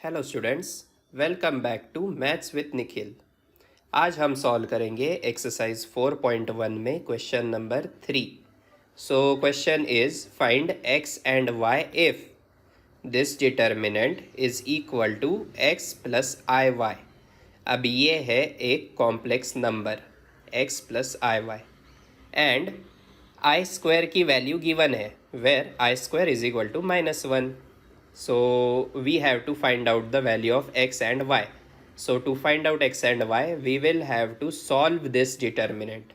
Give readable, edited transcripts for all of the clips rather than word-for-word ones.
Hello students, welcome back to maths with Nikhil. आज हम solve करेंगे एक्सरसाइज 4.1 में question number 3। So question is find x and y if this determinant is equal to x plus i y. अब ये है एक complex number x plus i y and i square की value given है where i square is equal to -1. So we have to find out the value of x and y. So to find out x and y, we will have to solve this determinant.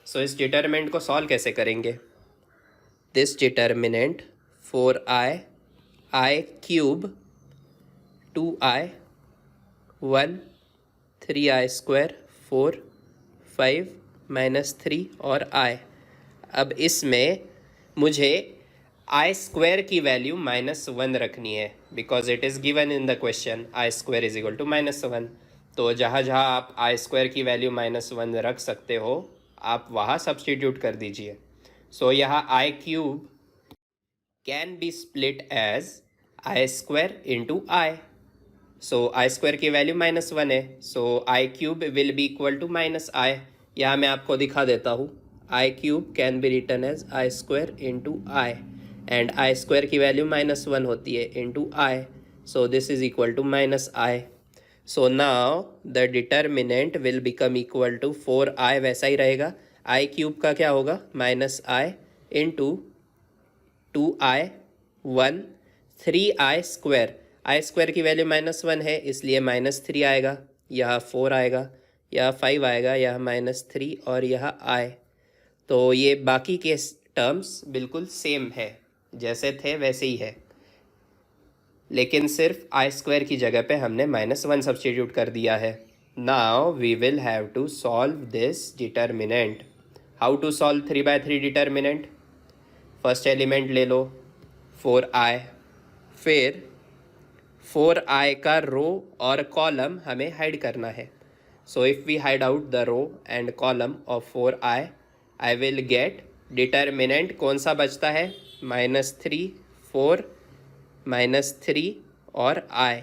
So इस determinant को solve कैसे करेंगे? This determinant 4i cube 2i 1 3i square 4 5 -3 और i. अब इसमें मुझे आई square की value -1 रखनी है because it is given in the question i square is equal to -1. तो जहाँ जहाँ आप आई स्क्वायर की वैल्यू -1 रख सकते हो आप वहाँ सब्सटीट्यूट कर दीजिए. सो यहाँ i cube can be split as i square into i. So i square की वैल्यू -1 है, so i cube will be equal to -i. यहाँ मैं आपको दिखा देता हूँ. I cube can be written as i square into i and i square की value -1 होती है into i. So this is equal to -i. So now the determinant will become equal to 4i. वैसा ही रहेगा. आई cube का क्या होगा? -i into 2i 1 3i square. I square की value -1 है इसलिए -3 आएगा, यह 4 आएगा, यह 5 आएगा, यह -3 और यह i. तो ये बाकी के टर्म्स बिल्कुल सेम है, जैसे थे वैसे ही है, लेकिन सिर्फ आई स्क्वायर की जगह पे हमने -1 सब्सटीट्यूट कर दिया है. Now we will have to solve this determinant. How to solve 3/3 determinant? First element ले लो 4i, फिर 4i का रो और कॉलम हमें हाइड करना है. So if we hide out the row and column of 4i, I will get determinant कौन सा बचता है? -3 4 -3 और i.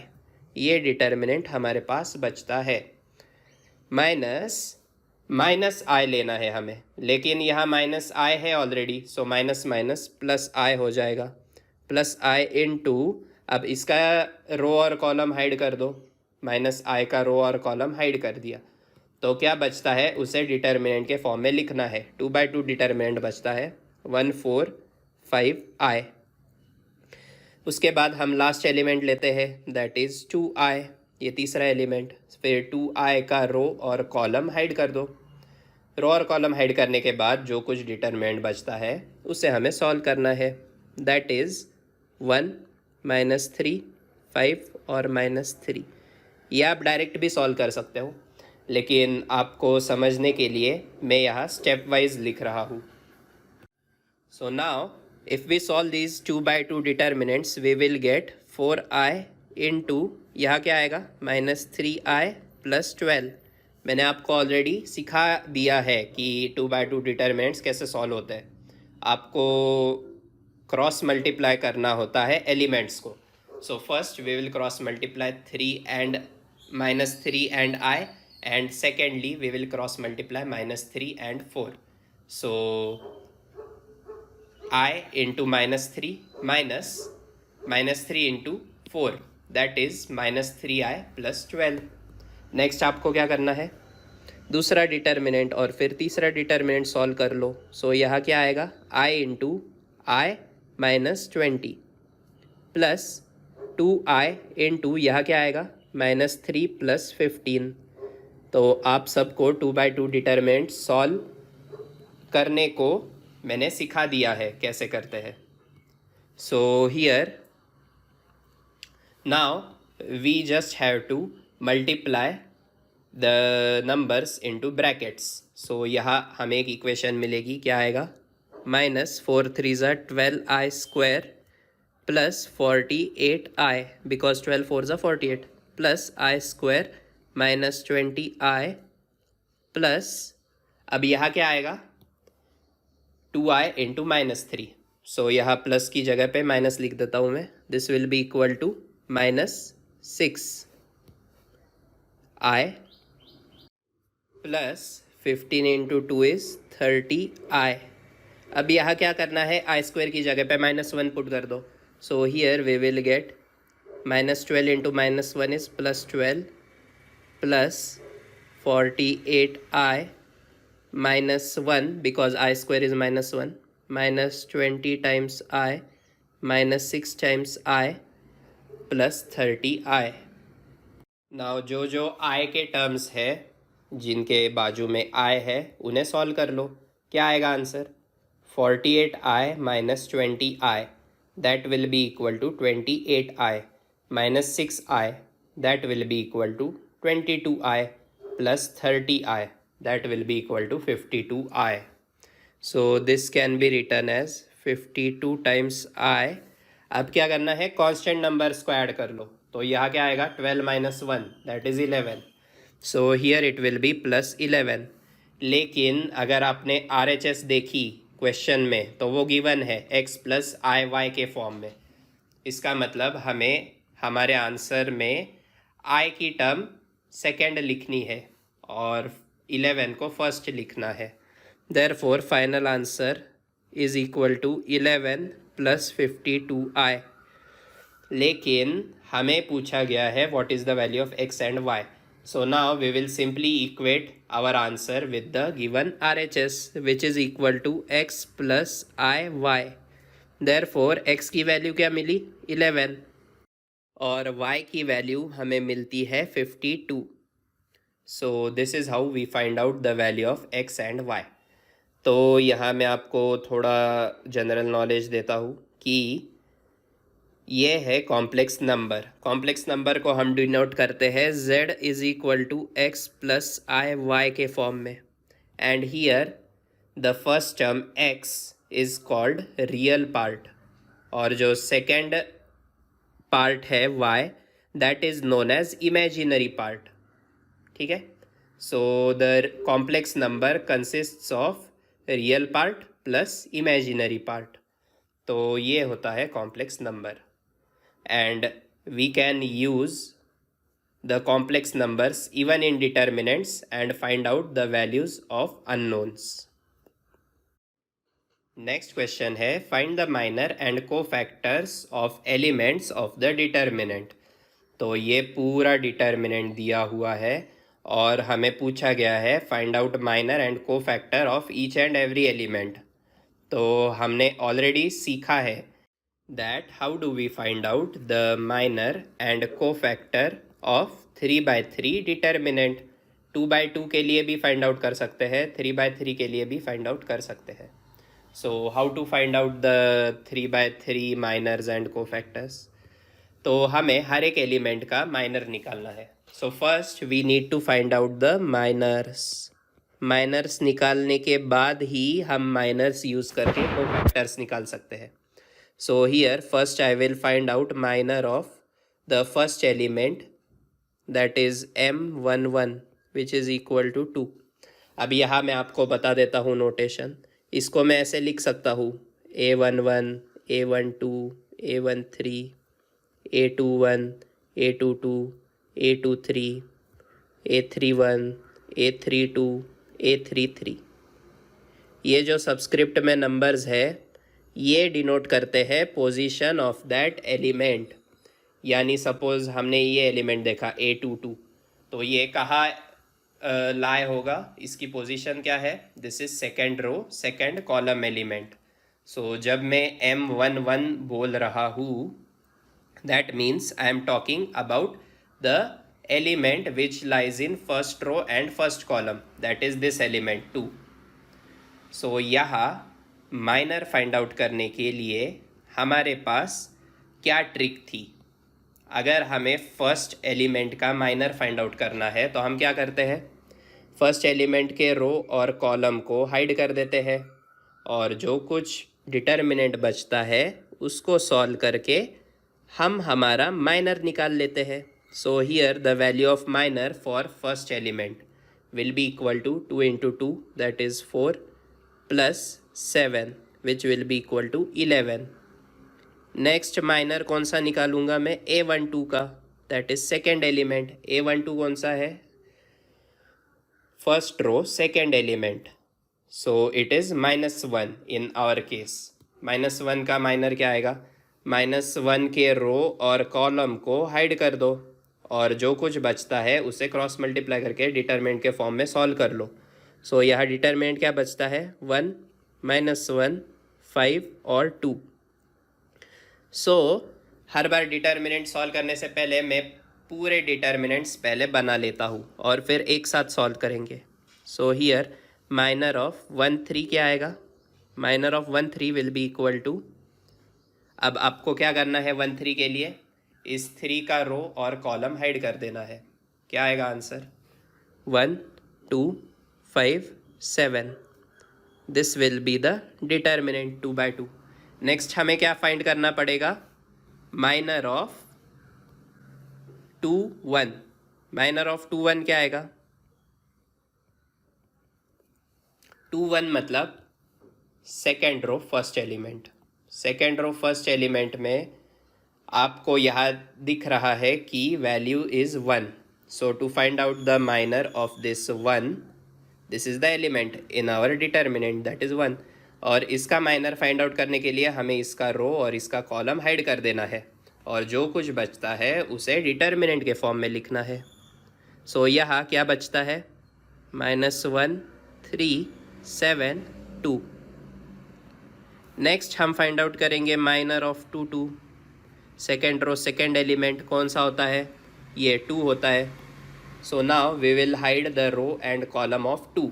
ये डिटर्मिनेंट हमारे पास बचता है. माइनस i लेना है हमें, लेकिन यहाँ -i है already, so minus minus plus i हो जाएगा. प्लस i इंटू, अब इसका रो और कॉलम हाइड कर दो. -i का रो और कॉलम हाइड कर दिया तो क्या बचता है उसे डिटर्मिनेंट के फॉर्म में लिखना है. 2/2 डिटर्मिनेंट बचता है 1 4 5i. उसके बाद हम लास्ट एलिमेंट लेते हैं, दैट इज़ 2i. ये तीसरा एलिमेंट. फिर 2i का रो और कॉलम हाइड कर दो. रो और कॉलम हाइड करने के बाद जो कुछ डिटर्मिनेंट बचता है उसे हमें सॉल्व करना है. दैट इज़ 1 -3 5 और -3. ये आप डायरेक्ट भी सॉल्व कर सकते हो, लेकिन आपको समझने के लिए मैं यहाँ स्टेप वाइज लिख रहा हूँ. So now if we solve these 2/2 determinants, we will get 4i into, यहाँ क्या आएगा? -3i + 12. मैंने आपको ऑलरेडी सिखा दिया है कि 2/2 डिटर्मिनेंट्स कैसे सॉल्व होते हैं. आपको क्रॉस मल्टीप्लाई करना होता है एलिमेंट्स को. So first we will cross multiply 3 and -3 and i, and secondly we will cross multiply -3 and 4. So I into -3 minus -3 into 4, that is -3i + 12. Next आपको क्या करना है? दूसरा डिटर्मिनेंट और फिर तीसरा डिटर्मिनेंट सॉल्व कर लो. सो यहाँ क्या आएगा? i into i -20 plus 2i into, यहाँ क्या आएगा? -3 + 15. तो आप सबको 2/2 डिटर्मिनेंट सॉल्व करने को मैंने सिखा दिया है कैसे करते हैं. So here now we just have to multiply the numbers into brackets. So यहाँ हमें एक इक्वेशन मिलेगी. क्या आएगा? -4 3 12i square plus 48i, because 12 4 48, plus i square -20i plus, अब यहाँ क्या आएगा? 2i into -3. सो यहाँ प्लस की जगह पे माइनस लिख देता हूँ मैं. This will be equal to 6i plus 15 into 2 is 30i। अब यहाँ क्या करना है, आई स्क्वायर की जगह पे -1 पुट कर दो। So here we will get -12 into -1 is +12 plus 48i -1 because i square is -1 -20 times i -6 times i plus 30i। Now जो i के टर्म्स है जिनके बाजू में i है उन्हें सॉल्व कर लो। क्या आएगा answer, 48i minus 20i that will be equal to 28i minus 6i that will be equal to 22i plus 30i that will be equal to 52i। So this can be written as 52 times i। अब क्या करना है, constant numbers को add कर लो। तो यहाँ क्या आएगा, 12 minus 1 that is 11। So here it will B plus 11। लेकिन अगर आपने RHS देखी क्वेश्चन में तो वो गिवन है x प्लस आई वाई के फॉर्म में। इसका मतलब हमें हमारे आंसर में i की टर्म सेकेंड लिखनी है और 11 को फर्स्ट लिखना है। Therefore final answer is equal to 11 plus 52i। लेकिन हमें पूछा गया है what is the value of x and y। So now we will simply equate our answer with the given RHS which is equal to x plus IY। Therefore x की value क्या मिली, 11 और y की value हमें मिलती है 52। So this is how we find out the value of x and y। तो यहाँ मैं आपको थोड़ा जनरल नॉलेज देता हूँ कि ये है कॉम्प्लेक्स नंबर। कॉम्प्लेक्स नंबर को हम डिनोट करते हैं z is equal to x plus i y के फॉर्म में। And here the first term x is called real part और जो सेकेंड पार्ट है y that is known as imaginary part. ठीक है, so the complex number consists of real part plus imaginary part. तो ये होता है complex number. And we can use the complex numbers even in determinants and find out the values of unknowns। Next question है, find the minor and cofactors of elements of the determinant। तो ये पूरा determinant दिया हुआ है और हमें पूछा गया है find out minor and cofactor of each and every element. तो हमने ऑलरेडी सीखा है that how do we find out the minor and cofactor of 3/3 determinant। 2/2 के लिए भी फाइंड आउट कर सकते हैं, 3/3 के लिए भी फाइंड आउट कर सकते हैं। So how to find out the 3/3 minors and cofactors. तो हमें हर एक एलिमेंट का माइनर निकालना है। So first we need to find out the minors. Minors निकालने के बाद ही हम माइनर्स यूज़ करके कोफैक्टर्स निकाल सकते हैं। So here first I will find out minor of the first element that is m11 which is equal to 2। अब यहाँ मैं आपको बता देता हूँ नोटेशन। इसको मैं ऐसे लिख सकता हूँ a11 a12 a13 a21 a22 a23 a31 a32 a33। ये जो सबस्क्रिप्ट में नंबर्स है ये डिनोट करते हैं पोजीशन ऑफ दैट एलिमेंट। यानी सपोज हमने ये एलिमेंट देखा A22, तो ये कहाँ लाए होगा, इसकी पोजीशन क्या है, this is second row second column element. So जब मैं M11 बोल रहा हूँ that means I am talking about the element which lies in first row and first column that is this element 2। So यहाँ minor find out करने के लिए हमारे पास क्या ट्रिक थी। अगर हमें फर्स्ट एलिमेंट का माइनर फाइंड आउट करना है तो हम क्या करते हैं, फर्स्ट एलिमेंट के रो और कॉलम को हाइड कर देते हैं और जो कुछ डिटर्मिनेंट बचता है उसको सॉल्व करके हम हमारा माइनर निकाल लेते हैं। So here the value of minor for first element will be equal to 2 into 2 that is 4 plus 7 which will be equal to 11। Next minor कौन सा निकालूंगा मैं, A12 का। That is second element. A12 कौन सा है? First row second element. So it is -1 in our case. -1 का minor क्या आएगा? -1 के रो और कॉलम को हाइड कर दो और जो कुछ बचता है उसे क्रॉस मल्टीप्लाई करके डिटरमिनेंट के फॉर्म में सॉल्व कर लो. सो यहाँ डिटरमिनेंट क्या बचता है? 1, -1, 5 और 2. सो हर बार डिटरमिनेंट सॉल्व करने से पहले मैं पूरे डिटरमिनेंट्स पहले बना लेता हूँ और फिर एक साथ सॉल्व करेंगे. सो हियर माइनर ऑफ 1 3 क्या आएगा? Minor of 1 3 will be equal to, अब आपको क्या करना है 1 3 के लिए? इस 3 का रो और कॉलम हाइड कर देना है. क्या आएगा answer? 1 2 5 7. This will be the determinant 2/2. Next हमें क्या फाइंड करना पड़ेगा? Minor of 2 1. माइनर ऑफ 2 1 क्या आएगा? 2 1 मतलब second row first element. Second row first element में आपको यहाँ दिख रहा है कि value is 1. So to find out the minor of this 1, this is the element in our determinant that is 1. और इसका माइनर फाइंड आउट करने के लिए हमें इसका रो और इसका कॉलम हाइड कर देना है और जो कुछ बचता है उसे डिटरमिनेंट के फॉर्म में लिखना है. सो यहाँ क्या बचता है? -1 3 7 2. नेक्स्ट हम फाइंड आउट करेंगे minor of 2 2. Second row second element कौन सा होता है? ये 2 होता है. So now we will hide the row and column of 2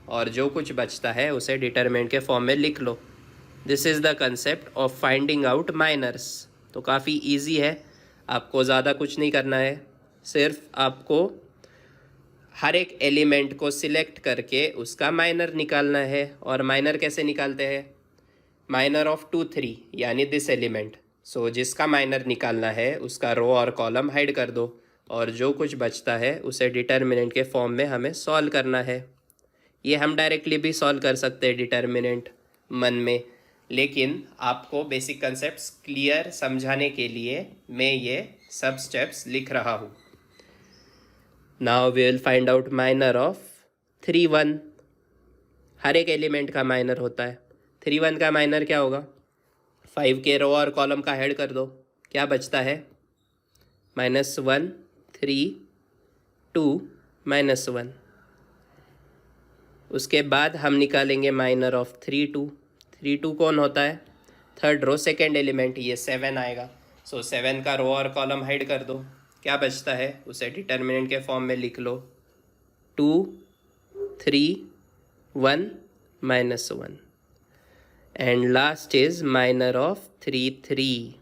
और जो कुछ बचता है उसे डिटरमिनेंट के फॉर्म में लिख लो. This is the concept of finding out minors. तो काफ़ी इजी है, आपको ज़्यादा कुछ नहीं करना है. सिर्फ आपको हर एक एलिमेंट को सिलेक्ट करके उसका माइनर निकालना है. और माइनर कैसे निकालते हैं? माइनर ऑफ 2 3 यानी दिस एलिमेंट. सो जिसका माइनर निकालना है उसका रो और कॉलम हाइड कर दो और जो कुछ बचता है उसे डिटरमिनेंट के फॉर्म में हमें सॉल्व करना है. ये हम डायरेक्टली भी सॉल्व कर सकते हैं डिटरमिनेंट मन में, लेकिन आपको बेसिक कंसेप्ट्स क्लियर समझाने के लिए मैं ये सब स्टेप्स लिख रहा हूँ. Now we will find out minor of 3 1. हर एक एलिमेंट का माइनर होता है. 3 1 का माइनर क्या होगा? 5 के रो और कॉलम का हेड कर दो. क्या बचता है? -1 3 2 -1. उसके बाद हम निकालेंगे माइनर ऑफ 3 2. 3 2 कौन होता है? थर्ड रो सेकेंड एलिमेंट, ये 7 आएगा. सो 7 का रो और कॉलम हाइड कर दो. क्या बचता है? उसे डिटरमिनेंट के फॉर्म में लिख लो. 2 3 1 -1. And last is minor of 3 3.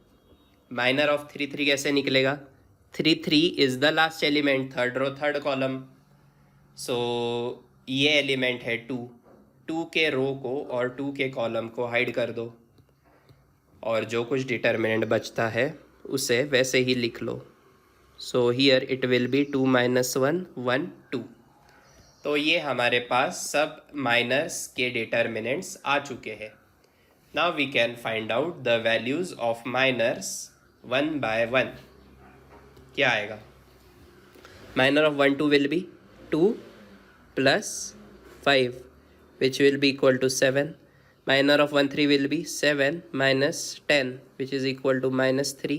Minor of 3 3 कैसे निकलेगा? 3 3 is the last element, third row third column. So ये एलिमेंट है 2. 2 के रो को और 2 के कॉलम को हाइड कर दो और जो कुछ डिटरमिनेंट बचता है उसे वैसे ही लिख लो. So here it will be 2 -1 1 2. तो ये हमारे पास सब माइनर्स के डिटरमिनेंट्स आ चुके हैं. Now we can find out the values of minors 1 by 1. क्या आएगा? Minor of 1 2 will be 2 plus 5 which will be equal to 7. Minor of 1 3 will be 7 minus 10 which is equal to -3.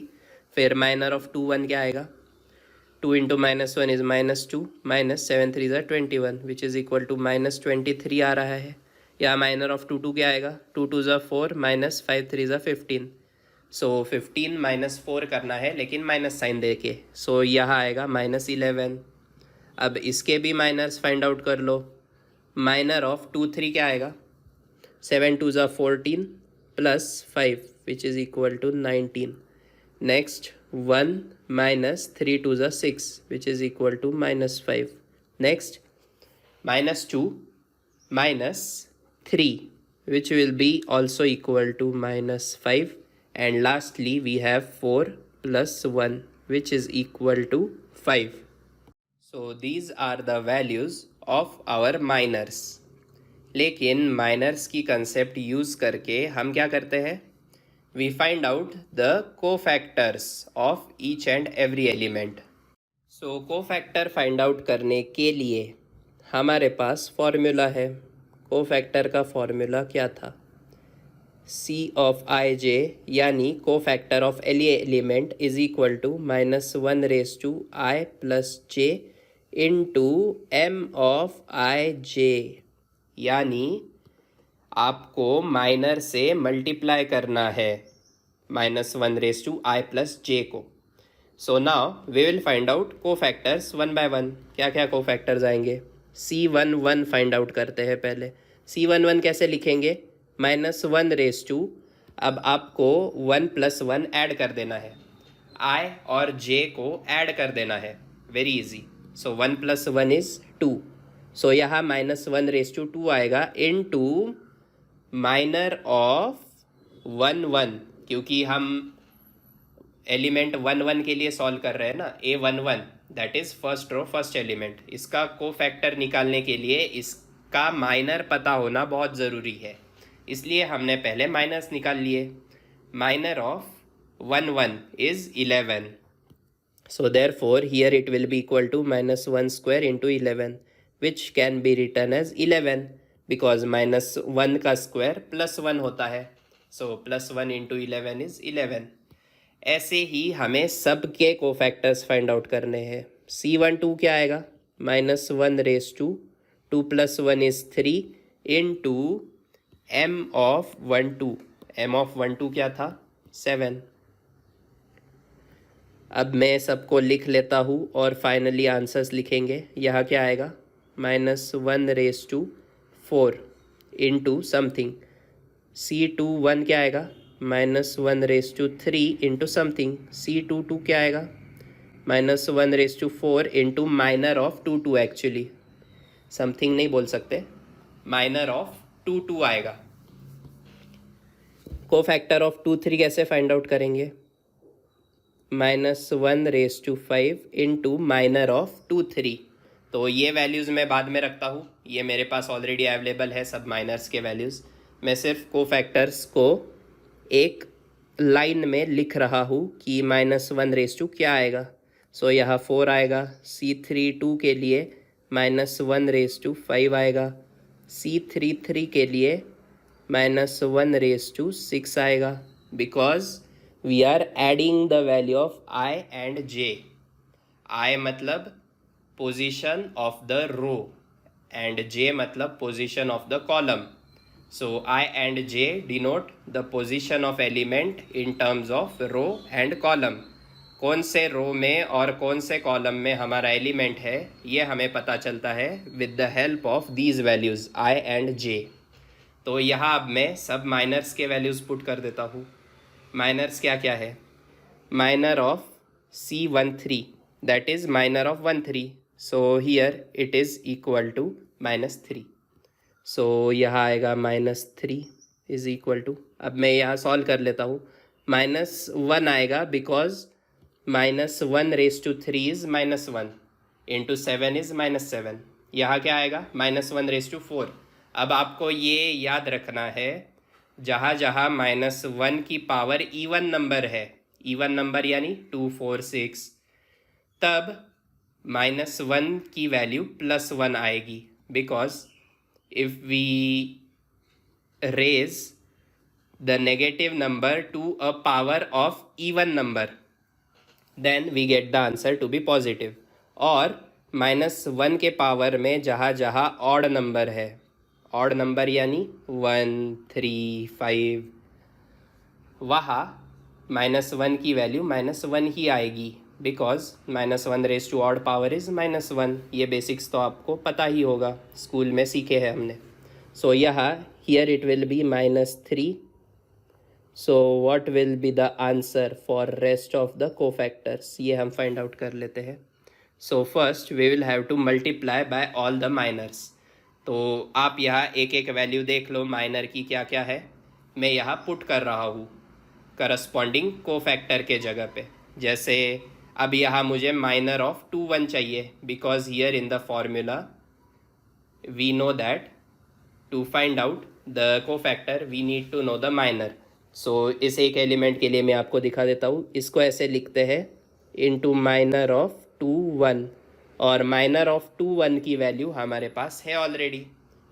फिर minor of 2 1 क्या आएगा? 2 into -1 is -2 minus 7 3 is 21 which is equal to -23 आ रहा है. या minor of 2 2 क्या आएगा? 2 2 is 4 minus 5 3 is 15. सो 15 -4 करना है लेकिन माइनस साइन दे के. सो यहाँ आएगा -11. अब इसके भी माइनर्स फाइंड आउट कर लो. माइनर ऑफ 2 3 क्या आएगा? 7 2 is 14 plus 5 which is equal to 19. Next 1 minus 3 2 is 6 which is equal to -5. Next -2 minus 3 which will be also equal to -5. And lastly we have 4 plus 1 which is equal to 5. So these are the values of our minors. लेकिन miners की concept use करके हम क्या करते हैं? we find out the cofactors of each and every element. So cofactor find out करने के लिए हमारे पास फॉर्मूला है. कोफैक्टर का फॉर्मूला क्या था? C of ij यानी cofactor of any element is equal to -1 raise to i plus j into m of i j. यानी आपको माइनर से मल्टीप्लाई करना है -1 raise to i plus j को. So now we will find out cofactors one by one. क्या क्या cofactors आएंगे? C11 find out करते हैं पहले. C11 कैसे लिखेंगे? -1 रेस टू, अब आपको 1 + 1 ऐड कर देना है, i और j को ऐड कर देना है. Very easy. So 1 + 1 is 2. So यहाँ -1 रेस टू 2 आएगा इन टू माइनर ऑफ 1 1, क्योंकि हम एलिमेंट 1 1 के लिए सॉल्व कर रहे हैं ना. A11 that is first row first element. इसका कोफैक्टर निकालने के लिए इसका माइनर पता होना बहुत ज़रूरी है, इसलिए हमने पहले माइनस निकाल लिए. Minor of 1 1 is 11. So therefore here it will be equal to -1 square into 11, which can be written as 11 because -1 का स्क्वायर +1 होता है. सो +1 इंटू 11 इज 11. ऐसे ही हमें सब के कोफैक्टर्स फाइंड आउट करने हैं. C12 क्या आएगा? -1 raise to 2 + 1 is 3 into m of 1 2. m of 1 2 क्या था? 7. अब मैं सबको लिख लेता हूँ और फाइनली आंसर्स लिखेंगे. यहाँ क्या आएगा? -1 raise to 4 into something. C21 क्या आएगा? -1 raise to 3 into something. C22 क्या आएगा? -1 raise to 4 into minor of 2 2. Actually something नहीं बोल सकते, माइनर ऑफ 2 2 आएगा. कोफैक्टर ऑफ 2 3 कैसे फाइंड आउट करेंगे? -1 raise to 5 into minor of 2 3. तो ये वैल्यूज़ मैं बाद में रखता हूँ, ये मेरे पास ऑलरेडी अवेलेबल है सब माइनर्स के वैल्यूज़. मैं सिर्फ कोफैक्टर्स को एक लाइन में लिख रहा हूँ कि -1 रेस टू क्या आएगा. सो यहाँ 4 आएगा. C32 के लिए -1 रेस टू 5 आएगा. C33 के लिए -1 रेस टू 6 आएगा, because we are adding the value of i and j. i मतलब position of the row and j मतलब position of the column. So I and j denote the position of element in terms of row and column. कौन से रो में और कौन से column में हमारा एलिमेंट है ये हमें पता चलता है with the help of these values I and j. तो यहाँ अब मैं सब माइनर्स के वैल्यूज़ पुट कर देता हूँ. माइनर्स क्या क्या है? Minor of C13 that is minor of 1 3. So here it is equal to -3. सो यहाँ आएगा -3 इज इक्वल टू, अब मैं यहाँ सॉल्व कर लेता हूँ. -1 आएगा because -1 raise to 3 is -1 into 7 is -7. यहाँ क्या आएगा? -1 रेस टू 4. अब आपको ये याद रखना है, जहाँ जहाँ -1 की पावर इवन नंबर है, इवन नंबर यानी 2 4 6, तब -1 की वैल्यू +1 आएगी. Because if we raise the negative number to a power of even number, then we get the answer to be positive. और -1 के पावर में जहाँ जहाँ ऑड नंबर है, ऑड नंबर यानी 1 3 5, वहाँ -1 की वैल्यू -1 ही आएगी, because -1 raise to odd power is -1. ये बेसिक्स तो आपको पता ही होगा, स्कूल में सीखे हैं हमने. सो यहाँ here it will be -3. So what will be the answer for rest of the cofactors, ये हम फाइंड आउट कर लेते हैं. So first we will have to multiply by all the minors. तो आप यहाँ एक एक वैल्यू देख लो माइनर की क्या क्या है. मैं यहाँ पुट कर रहा हूँ करस्पॉन्डिंग कोफैक्टर के जगह पे. जैसे अब यहाँ मुझे माइनर ऑफ 2 1 चाहिए, because here in the formula we know that to find out the cofactor we need to know the minor. इस एक एलिमेंट के लिए मैं आपको दिखा देता हूँ. इसको ऐसे लिखते हैं इंटू माइनर ऑफ 2 1, और माइनर ऑफ 2 1 की वैल्यू हमारे पास है already.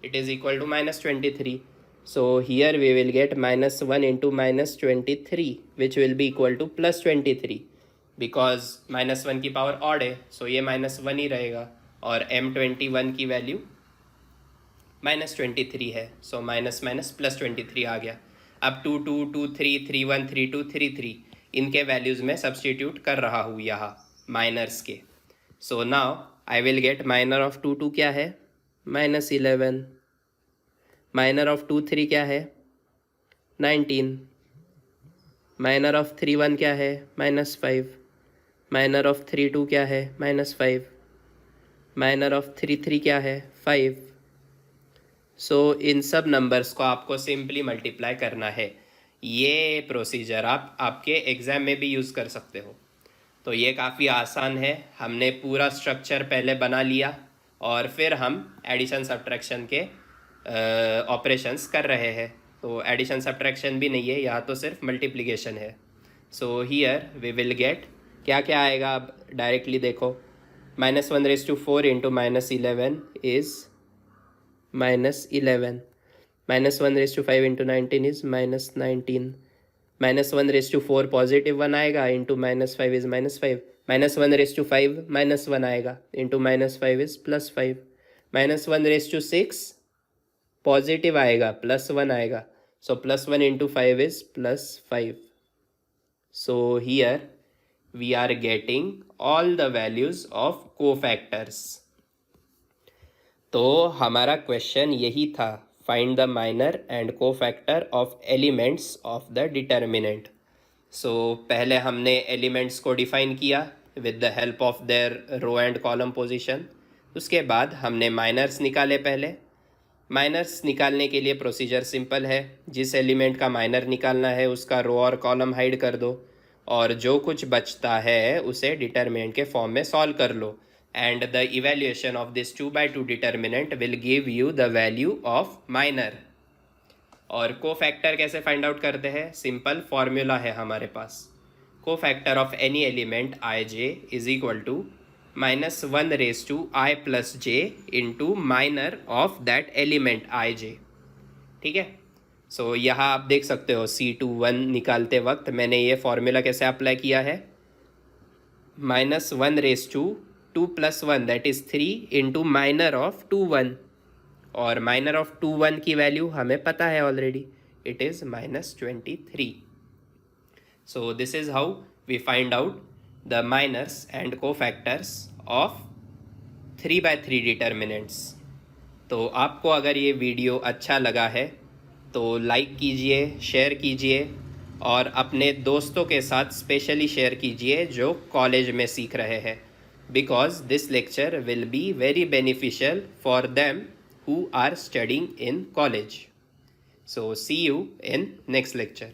It is equal to -23. So here we will get -1 into -23, which will be equal to +23, because -1 की पावर ऑड है, सो ये -1 ही रहेगा. और M21 की वैल्यू -23 है, सो माइनस माइनस +23 आ गया. अब 2 2 2 3 3 1 3 2 3 3 इनके वैल्यूज़ में सब्सटीट्यूट कर रहा हूँ यहाँ माइनर्स के. So now I will gate minor of 2 2 क्या है, -11. माइनर ऑफ 2 3 क्या है, 19. माइनर ऑफ 3 1 क्या है, -5. माइनर ऑफ 3 2 क्या है, -5. माइनर ऑफ 3 3 क्या है, 5. सो इन सब नंबर्स को आपको सिंपली मल्टीप्लाई करना है. ये प्रोसीजर आप आपके एग्ज़ाम में भी यूज़ कर सकते हो. तो ये काफ़ी आसान है. हमने पूरा स्ट्रक्चर पहले बना लिया और फिर हम एडिशन सब्ट्रैक्शन के ऑपरेशंस कर रहे हैं. तो एडिशन सब्ट्रैक्शन भी नहीं है यहाँ, तो सिर्फ मल्टीप्लिकेशन है. So here we will get क्या क्या आएगा. अब डायरेक्टली देखो, -1/4 into -11 is -11. -1/5 into 19 is -19. -1/4 positive 1 आएगा, इंटू -5 इज़ -5. -1/5 -1 आएगा, इंटू -5 इज़ +5. -1/6 पॉजिटिव आएगा, +1 आएगा, सो +1 into 5 is +5. So here we are getting all the values of cofactors. तो हमारा क्वेश्चन यही था, find the minor and cofactor of elements of the determinant. So पहले हमने एलिमेंट्स को डिफाइन किया with the help of their row and column position. उसके बाद हमने माइनर्स निकाले. पहले माइनर्स निकालने के लिए प्रोसीजर सिंपल है. जिस एलिमेंट का माइनर निकालना है उसका रो और कॉलम हाइड कर दो, और जो कुछ बचता है उसे डिटर्मिनेंट के फॉर्म में सॉल्व कर लो. And the evaluation of this 2/2 determinant will give you the value of minor. और कोफैक्टर कैसे फाइंड आउट करते हैं, सिंपल फॉर्मूला है हमारे पास. Cofactor of any element i j is equal to -1/i + j into minor of that element i j. ठीक है. सो यहाँ आप देख सकते हो C21 निकालते वक्त मैंने ये फॉर्मूला कैसे अप्लाई किया है. -1/2 + 1 that is 3 into minor of 2 1, और माइनर ऑफ 2 1 की वैल्यू हमें पता है already, it is -23. So this is how we find out the minors and cofactors of 3/3 determinants. तो आपको अगर ये वीडियो अच्छा लगा है तो लाइक कीजिए, शेयर कीजिए, और अपने दोस्तों के साथ स्पेशली शेयर कीजिए जो कॉलेज में सीख रहे हैं, because this lecture will be very beneficial for them who are studying in college. So see you in next lecture.